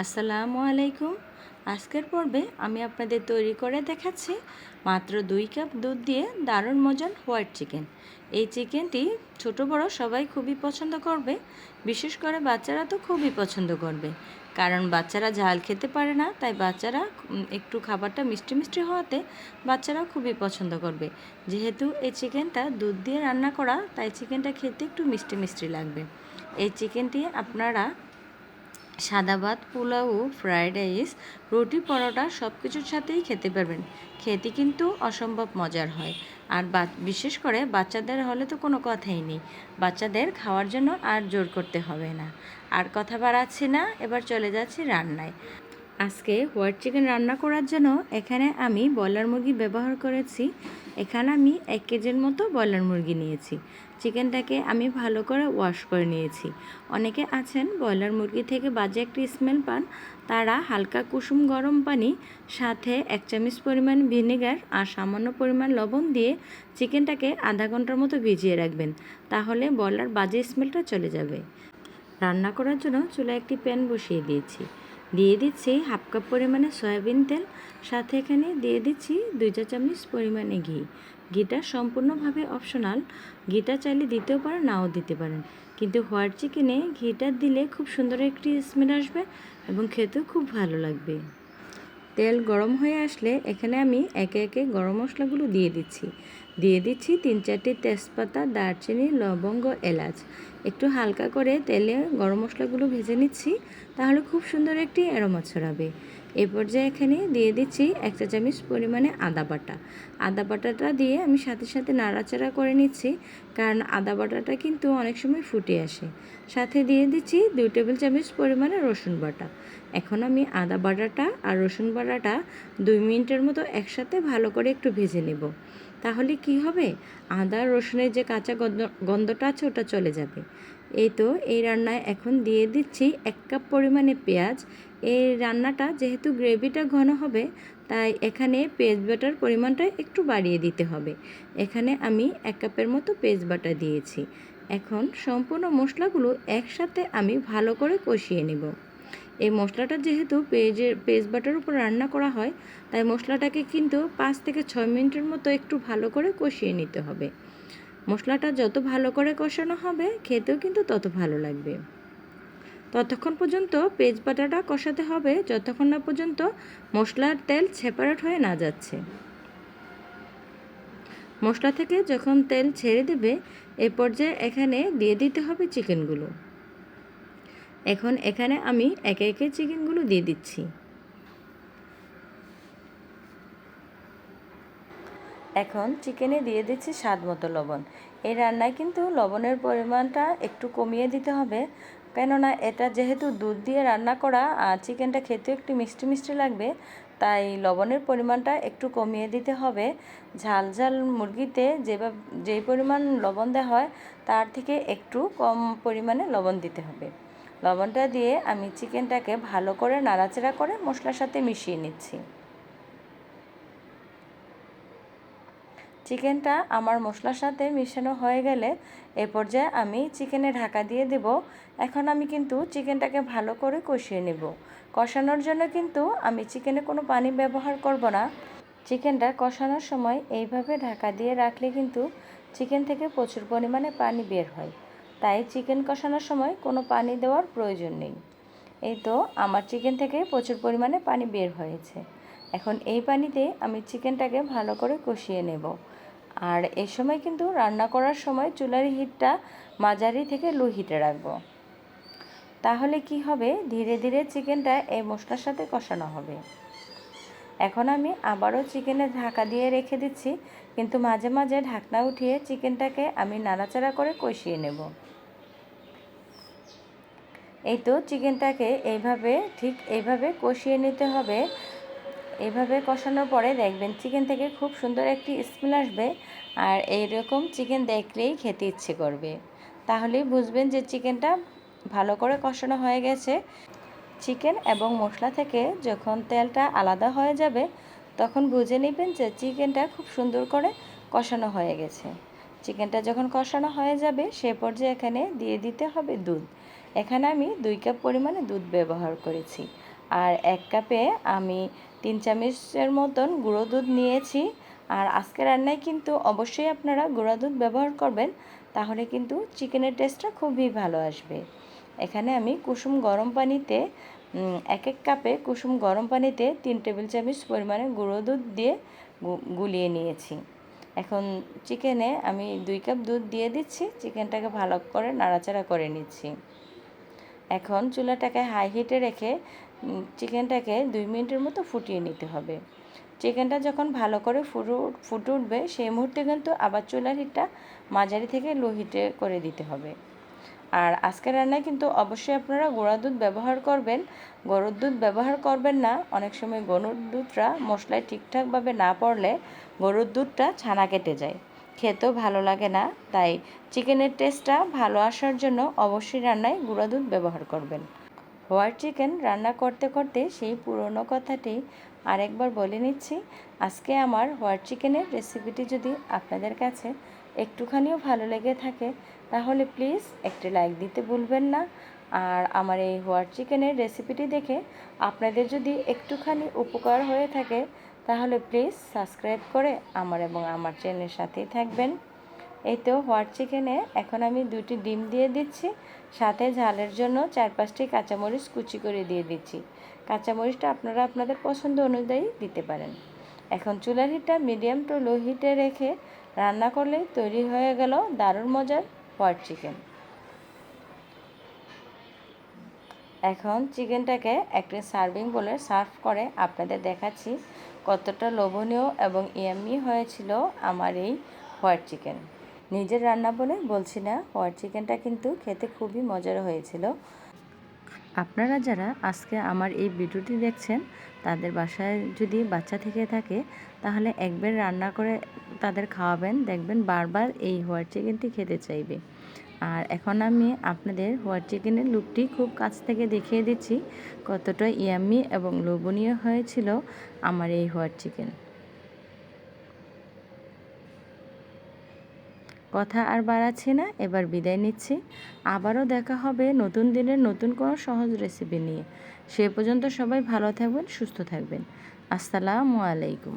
আসসালামু আলাইকুম। আজকের পর্বে আমি আপনাদের তৈরি করে দেখাচ্ছি মাত্র 2 কাপ দুধ দিয়ে দারুণ মজার হোয়াইট চিকেন। এই চিকেনটি ছোট বড় সবাই খুবই পছন্দ করবে, বিশেষ করে বাচ্চারা তো খুবই পছন্দ করবে, কারণ বাচ্চারা ঝাল খেতে পারে না, তাই বাচ্চারা একটু খাবারটা মিষ্টি মিষ্টি হওয়াতে বাচ্চারা খুবই পছন্দ করবে। যেহেতু এই চিকেনটা দুধ দিয়ে রান্না করা, তাই চিকেনটা খেতে একটু মিষ্টি মিষ্টি লাগবে। এই চিকেনটি আপনারা সাদা ভাত, পোলাও, ফ্রায়েড রাইস, রুটি, পরোটা সব কিছুর সাথেই খেতে পারবেন। খেতে কিন্তু অসম্ভব মজার হয়। আর বিশেষ করে বাচ্চাদের হলে তো কোনো কথাই নেই, বাচ্চাদের খাওয়ার জন্য আর জোর করতে হবে না। আর কথা বাড়াচ্ছি না, এবার চলে যাচ্ছি রান্নায়। আজকে হোয়াইট চিকেন রান্না করার জন্য এখানে আমি ব্রয়লার মুরগি ব্যবহার করেছি। এখানে আমি 1 কেজির মতো ব্রয়লার মুরগি নিয়েছি। চিকেনটাকে আমি ভালো করে ওয়াশ করে নিয়েছি। অনেকে আছেন ব্রয়লার মুরগি থেকে বাজে একটি স্মেল পান, তারা হালকা কুসুম গরম পানি সাথে 1 চামচ পরিমাণ ভিনেগার আর সামান্য পরিমাণ লবণ দিয়ে চিকেনটাকে আধা ঘন্টার মতো ভিজিয়ে রাখবেন, তাহলে ব্রয়লার বাজে স্মেলটা চলে যাবে। রান্না করার জন্য চুলায় একটি প্যান বসিয়ে দিয়েছি। দিয়ে দিচ্ছি 1/2 কাপ পরিমাণে সয়াবিন তেল, সাথে এখানে দিয়ে দিচ্ছি 2 চা চামচ পরিমাণে ঘি। ঘিটা সম্পূর্ণভাবে অপশনাল, ঘিটা চাইলে দিতেও পারেন, নাও দিতে পারেন, কিন্তু হোয়াইট চিকেনে ঘিটা দিলে খুব সুন্দর একটি স্মেল আসবে এবং খেতেও খুব ভালো লাগবে। তেল গরম হয়ে আসলে এখানে আমি একে একে গরম মশলাগুলো দিয়ে দিচ্ছি। 3-4টি তেজপাতা, দারচিনি, লবঙ্গ, এলাচ। একটু হালকা করে তেলে গরম মশলাগুলো ভেজে নিচ্ছি, তাহলে খুব সুন্দর একটি অ্যারোমা ছড়াবে। এই পর্যায়ে এখানে দিয়ে দিচ্ছি 1 চা চামচ পরিমাণে আদা বাটা। আদা বাটাটা দিয়ে আমি সাথে সাথে নাড়াচাড়া করে নিচ্ছি, কারণ আদা বাটাটা কিন্তু অনেক সময় ফুটে আসে। সাথে দিয়ে দিচ্ছি 2 টেবিল চামচ পরিমাণে রসুন বাটা। এখন আমি আদা বাটাটা আর রসুন বাটাটা 2 মিনিটের মতো একসাথে ভালো করে একটু ভেজে নেব। তাহলে কি হবে, আদা রসুনের যে কাঁচা গন্ধটা আছে ওটা চলে যাবে। এই তো এই রান্নায় এখন দিয়ে দিচ্ছি 1 কাপ পরিমাণে পেঁয়াজ। এই রান্নাটা যেহেতু গ্রেভিটা ঘন হবে, তাই এখানে পেঁয়াজ বাটার পরিমাণটা একটু বাড়িয়ে দিতে হবে। এখানে আমি 1 কাপের মতো পেঁয়াজ বাটা দিয়েছি। এখন সম্পূর্ণ মশলাগুলো একসাথে আমি ভালো করে কষিয়ে নেব। এই মশলাটা যেহেতু পেঁয়াজ বাটার উপর রান্না করা হয়, তাই মশলাটাকে কিন্তু 5 থেকে 6 মিনিটের মতো একটু ভালো করে কষিয়ে নিতে হবে। মশলাটা যত ভালো করে কষানো হবে, খেতেও কিন্তু তত ভালো লাগবে। ততক্ষণ পর্যন্ত পেঁয়াজ বাটাটা কষাতে হবে যতক্ষণ না পর্যন্ত মশলার তেল সেপারেট হয়ে না যাচ্ছে। মশলা থেকে যখন তেল ছেড়ে দেবে, এই পর্যায়ে এখানে দিয়ে দিতে হবে চিকেনগুলো। এখন এখানে আমি একে একে চিকেনগুলো দিয়ে দিচ্ছি। এখন চিকেনে দিয়ে দিচ্ছি স্বাদ মতো লবণ। এই রান্নায় কিন্তু লবণের পরিমাণটা একটু কমিয়ে দিতে হবে, কেননা এটা যেহেতু দুধ দিয়ে রান্না করা আর চিকেনটা খেতেও একটু মিষ্টি মিষ্টি লাগবে, তাই লবণের পরিমাণটা একটু কমিয়ে দিতে হবে। ঝাল ঝাল মুরগিতে যেই পরিমাণ লবণ দেওয়া হয়, তার থেকে একটু কম পরিমাণে লবণ দিতে হবে। লবণটা দিয়ে আমি চিকেনটাকে ভালো করে নাড়াচাড়া করে মশলার সাথে মিশিয়ে নিচ্ছি। চিকেনটা আমার মশলার সাথে মিশানো হয়ে গেলে এ পর্যায়ে আমি চিকেনে ঢাকা দিয়ে দেব। এখন আমি কিন্তু চিকেনটাকে ভালো করে কষিয়ে নেব। কষানোর জন্য কিন্তু আমি চিকেনে কোনো পানি ব্যবহার করব না। চিকেনটা কষানোর সময় এইভাবে ঢাকা দিয়ে রাখলে কিন্তু চিকেন থেকে প্রচুর পরিমাণে পানি বের হয়, তাই চিকেন কষানোর সময় কোনো পানি দেওয়ার প্রয়োজন নেই। এই তো আমার চিকেন থেকে প্রচুর পরিমাণে পানি বের হয়েছে। এখন এই পানিতে আমি চিকেনটাকে ভালো করে কষিয়ে নেব। আর এই সময় কিন্তু রান্না করার সময় চুলার হিটটা মাঝারি থেকে লো হিটে রাখবো। তাহলে কি হবে, ধীরে ধীরে চিকেনটা এই মশলার সাথে কষানো হবে। এখন আমি আবারও চিকেনে ঢাকা দিয়ে রেখে দিচ্ছি, কিন্তু মাঝে মাঝে ঢাকনা উঠিয়ে চিকেনটাকে আমি নাড়াচাড়া করে কষিয়ে নেব। এই তো চিকেনটাকে ঠিক এইভাবে কষিয়ে নিতে হবে। এইভাবে কষানোর পরে দেখবেন চিকেন থেকে খুব সুন্দর একটি স্মেল আসবে, আর এইরকম চিকেন দেখলেই খেতে ইচ্ছে করবে। তাহলেই বুঝবেন যে চিকেনটা ভালো করে কষানো হয়ে গেছে। চিকেন এবং মশলা থেকে যখন তেলটা আলাদা হয়ে যাবে, তখন বুঝে নেবেন যে চিকেনটা খুব সুন্দর করে কষানো হয়ে গেছে। চিকেনটা যখন কষানো হয়ে যাবে, সে পর্যায়ে এখানে দিয়ে দিতে হবে দুধ। এখানে আমি 2 কাপ পরিমাণে দুধ ব্যবহার করেছি। আর 1 কাপে আমি 3 চামচের মতন গুঁড়ো দুধ নিয়েছি। আর আজকে রান্নায় কিন্তু অবশ্যই আপনারা গুঁড়া দুধ ব্যবহার করবেন, তাহলে কিন্তু চিকেনের টেস্টটা খুবই ভালো আসবে। এখানে আমি কুসুম গরম পানিতে 1 কাপে কুসুম গরম পানিতে 3 টেবিল চামচ পরিমাণে গুঁড়ো দুধ দিয়ে গুলিয়ে নিয়েছি। এখন চিকেনে আমি 2 কাপ দুধ দিয়ে দিচ্ছি, চিকেনটাকে ভালো করে নাড়াচাড়া করে নিচ্ছি। এখন চুলাটাকে হাই হিটে রেখে চিকেনটাকে 2 মিনিটের মতো ফুটিয়ে নিতে হবে। চিকেনটা যখন ভালো করে ফুটে উঠবে সেই মুহূর্তে কিন্তু আবার চুলার হিটটা মাঝারি থেকে লো হিটে করে দিতে হবে। আর আজকের রান্নায় কিন্তু অবশ্যই আপনারা গুঁড়া দুধ ব্যবহার করবেন, গরুর দুধ ব্যবহার করবেন না। অনেক সময় গরুর দুধটা মশলায় ঠিকঠাকভাবে না পড়লে গরুর দুধটা ছানা কেটে যায়, খেতেও ভালো লাগে না। তাই চিকেনের টেস্টটা ভালো আসার জন্য অবশ্যই রান্নায় গুঁড়া দুধ ব্যবহার করবেন। হোয়াইট চিকেন রান্না করতে করতে সেই পুরনো কথাটি আরেকবার বলে নিচ্ছি। আজকে আমার হোয়াইট চিকেনের রেসিপিটি যদি আপনাদের কাছে একটুখানিও ভালো লেগে থাকে তাহলে প্লিজ একটি লাইক দিতে ভুলবেন না। আর আমার এই হোয়াইট চিকেনের রেসিপিটি দেখে আপনাদের যদি একটুখানি উপকার হয়ে থাকে তাহলে প্লিজ সাবস্ক্রাইব করে আমার এবং আমার চ্যানেলের সাথেই থাকবেন। এই তো হোয়াইট চিকেনে এখন আমি 2টি ডিম দিয়ে দিচ্ছি, সাথে ঝালের জন্য 4-5টি কাঁচামরিচ কুচি করে দিয়ে দিচ্ছি। কাঁচামরিচটা আপনারা আপনাদের পছন্দ অনুযায়ী দিতে পারেন। এখন চুলার হিটটা মিডিয়াম টু লো হিটে রেখে রান্না করলেই তৈরি হয়ে গেল দারুণ মজার হোয়াইট চিকেন। এখন চিকেনটাকে একটা সার্ভিং বলে সার্ভ করে আপনাদের দেখাচ্ছি কতটা লোভনীয় এবং ইয়াম্মি হয়েছিল আমার এই হোয়াইট চিকেন। নিজের রান্না বলে বলছি না, হোয়াইট চিকেনটা কিন্তু খেতে খুবই মজার হয়েছিল। আপনারা যারা আজকে আমার এই ভিডিওটি দেখছেন তাদের বাসায় যদি বাচ্চা থেকে থাকে তাহলে একবার রান্না করে তাদের খাওয়াবেন, দেখবেন বারবার এই হোয়াইট চিকেনটি খেতে চাইবে। আর এখন আমি আপনাদের হোয়াইট চিকেনের লুকটি খুব কাছ থেকে দেখিয়ে দিচ্ছি কতটা ইয়াম্মি এবং লোভনীয় হয়েছিল আমার এই হোয়াইট চিকেন। কথা আর বাড়াচ্ছি না, এবার বিদায় নিচ্ছি। আবারও দেখা হবে নতুন দিনের নতুন কোনো সহজ রেসিপি নিয়ে। সে পর্যন্ত সবাই ভালো থাকবেন, সুস্থ থাকবেন। আসসালামু আলাইকুম।